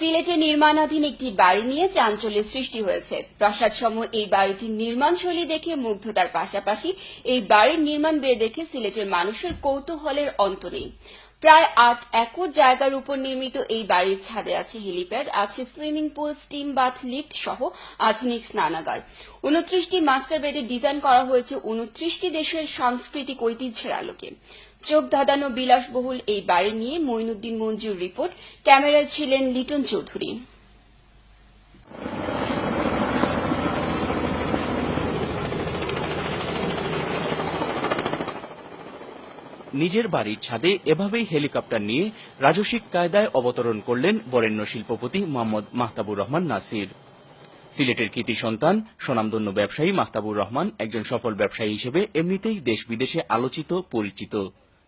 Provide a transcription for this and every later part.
সিলেটে নির্মাণাধীন একটি বাড়ি নিয়ে চাঞ্চল্যের সৃষ্টি হয়েছে। প্রাসাদসম এই বাড়িটির নির্মাণশৈলী দেখে মুগ্ধতার পাশাপাশি এই বাড়ির নির্মাণ ব্যয় দেখে সিলেটের মানুষের কৌতূহলের অন্ত নেই। প্রায় ৮ একর জায়গার উপর নির্মিত এই বাড়ির ছাদে আছে হেলিপ্যাড, আছে swimming pool, steam bath, lift সহ আধুনিক স্নানাগার। ২৯টি মাস্টার বেডের ডিজাইন করা হয়েছে ২৯টি দেশের সাংস্কৃতিক ঐতিহ্যের আলোকে। চোখ ধাঁধানো বিলাসবহুল এই বাড়ি নিয়ে মঈনুদ্দিন মঞ্জুর রিপোর্ট, ক্যামেরায় ছিলেন লিটন চৌধুরী। নিজের বাড়ির ছাদে এভাবেই হেলিকপ্টার নিয়ে রাজসিক কায়দায় অবতরণ করলেন বরেণ্য শিল্পপতি মোহাম্মদ মাহতাবুর রহমান নাসির। সিলেটের কৃতি সন্তান, স্বনামধন্য ব্যবসায়ী মাহতাবুর রহমান একজন সফল ব্যবসায়ী হিসেবে এমনিতেই দেশ বিদেশে আলোচিত, পরিচিত।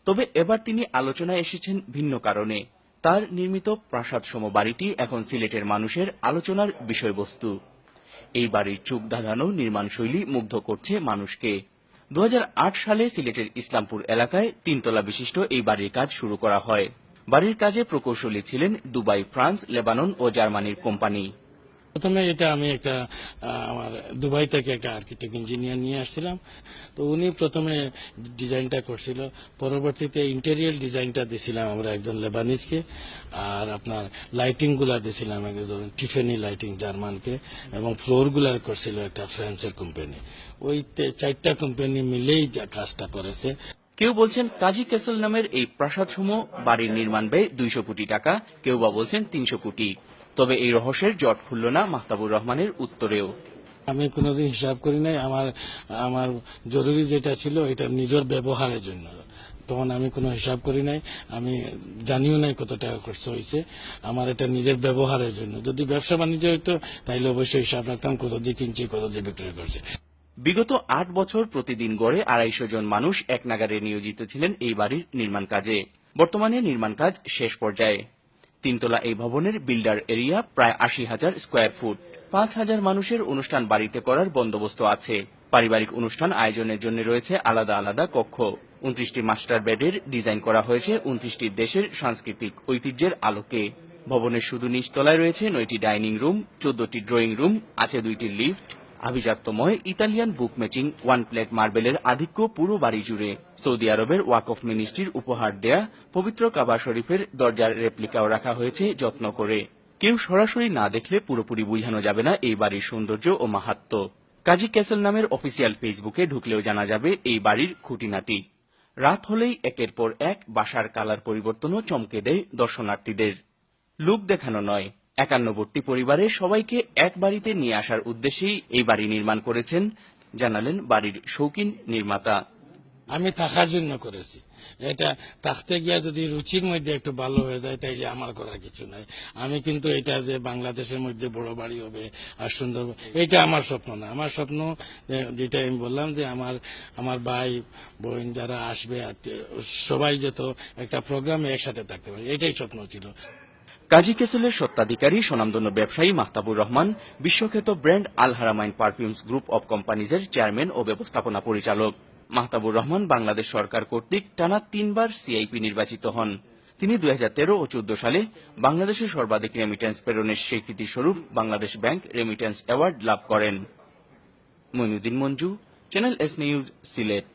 তবে এবার তিনি আলোচনায় এসেছেন ভিন্ন কারণে। তার নির্মিত প্রাসাদসম বাড়িটি এখন সিলেটের মানুষের আলোচনার বিষয়বস্তু। এই বাড়ির চোখ ধাঁধানো নির্মাণশৈলী মুগ্ধ করছে মানুষকে। ২০০৮ সালে সিলেটের ইসলামপুর এলাকায় ৩ তলা বিশিষ্ট এই বাড়ির কাজ শুরু করা হয়। বাড়ির কাজে প্রকৌশলী ছিলেন দুবাই, ফ্রান্স, লেবানন ও জার্মানির কোম্পানি। প্রথমে এটা আমি আমার দুবাই থেকে একটা আর্কিটেক্ট ইঞ্জিনিয়ার নিয়ে আসছিলাম। তো উনি প্রথমে ডিজাইনটা করছিল, পরবর্তীতে ইন্টেরিয়ার ডিজাইনটা দিছিলাম আমরা একজন লেবানিজকে, আর আপনার লাইটিং গুলা দিছিলাম একজন টিফেনি লাইটিং জার্মানকে, এবং ফ্লোর গুলা করছিল একটা ফ্রান্সের কোম্পানি। ওই 4টা কোম্পানি মিলেই কাজটা করেছে। কেউ বলছেন কাজী ক্যাসেল নামের এই প্রাসাদসমূহ বাড়ির নির্মাণ ব্যয় ২০০ কোটি টাকা, কেউ বা বলছেন ৩০০ কোটি। তবে এই রহস্যের জট খুলল না মাহতাবুর রহমানের উত্তরেও। আমি কোনোদিন হিসাব করি নাই। আমার জরুরি যেটা ছিল এটা নিজের ব্যবহারের জন্য, তখন আমি কোনো হিসাব করি নাই। আমি জানিও নাই কত টাকা খরচ হয়েছে। আমার এটা নিজের ব্যবহারের জন্য। যদি ব্যবসা বাণিজ্য হইতো তাইলে অবশ্যই হিসাব রাখতাম কত দিয়ে কিনছি, কত দিয়ে বিক্রয় করছে। বিগত ৮ বছর প্রতিদিন গড়ে ২৫০ জন মানুষ এক নাগারে নিয়োজিত ছিলেন এই বাড়ির নির্মাণ কাজে। বর্তমানে নির্মাণ কাজ শেষ পর্যায়ে। ৩ তলা এই ভবনের বিল্ডার এরিয়া প্রায় ৮০,০০০ স্কোয়ার ফুট। ৫,০০০ মানুষের অনুষ্ঠান বাড়িতে করার বন্দোবস্ত আছে। পারিবারিক অনুষ্ঠান আয়োজনের জন্য রয়েছে আলাদা আলাদা কক্ষ। ২৯টি মাস্টার বেডের ডিজাইন করা হয়েছে ২৯টি দেশের সাংস্কৃতিক ঐতিহ্যের আলোকে। ভবনের শুধু নিচতলায় রয়েছে ৯টি ডাইনিং রুম, ১৪টি ড্রয়িং রুম, আছে 2টি লিফট। আভিজাত্যময় ইতালিয়ান বুক ম্যাচিং ওয়ান প্লেট মার্বেলের আধিক্য পুরো বাড়ি জুড়ে। সৌদি আরবের ওয়াকফ মিনিস্ট্রির উপহার দেয়া পবিত্র কাবা শরীফের দরজার রেপ্লিকাও রাখা হয়েছে যত্ন করে। কেউ সরাসরি না দেখলে পুরোপুরি বোঝানো যাবে না এই বাড়ির সৌন্দর্য ও মাহাত্ম্য। কাজী ক্যাসেল নামের অফিসিয়াল ফেসবুকে ঢুকলেও জানা যাবে এই বাড়ির খুঁটিনাটি। রাত হলেই একের পর এক বাসার কালার পরিবর্তনও চমকে দেয় দর্শনার্থীদের। লুক দেখানো নয়, একান্নবর্তী পরিবারের সবাইকে এক বাড়িতে নিয়ে আসার উদ্দেশ্যেই এই বাড়ি নির্মাণ করেছেন, জানালেন বাড়ির শৌখিন নির্মাতা। আমি থাকার জন্য করেছি। এটা থাকতে গিয়া যদি রুচির মধ্যে একটু ভালো হয়ে যায় তাইলে আমার করার কিছু নাই। আমি কিন্তু এটা যে বাংলাদেশের মধ্যে বড় বাড়ি হবে আর সুন্দর, এটা আমার স্বপ্ন না। আমার স্বপ্ন যেটা আমি বললাম যে আমার ভাই বোন যারা আসবে সবাই যত একটা প্রোগ্রামে একসাথে থাকতে পারে, এটাই স্বপ্ন ছিল। কাজী ক্যাসেলের স্বত্বাধিকারী স্বনামধন্য ব্যবসায়ী মাহতাবুর রহমান বিশ্বখ্যাত brand Al Haramain perfumes group of কোম্পানিজের চেয়ারম্যান ও ব্যবস্থাপনা পরিচালক। মাহতাবুর রহমান বাংলাদেশ সরকার কর্তৃক টানা 3 বার সিআইপি নির্বাচিত হন। তিনি 2013 ও 2014 সালে বাংলাদেশের সর্বাধিক রেমিটেন্স প্রেরণের স্বীকৃতি স্বরূপ বাংলাদেশ ব্যাংক রেমিটেন্স অ্যাওয়ার্ড লাভ করেন। Moinuddin Manju, channel S news, Sylhet.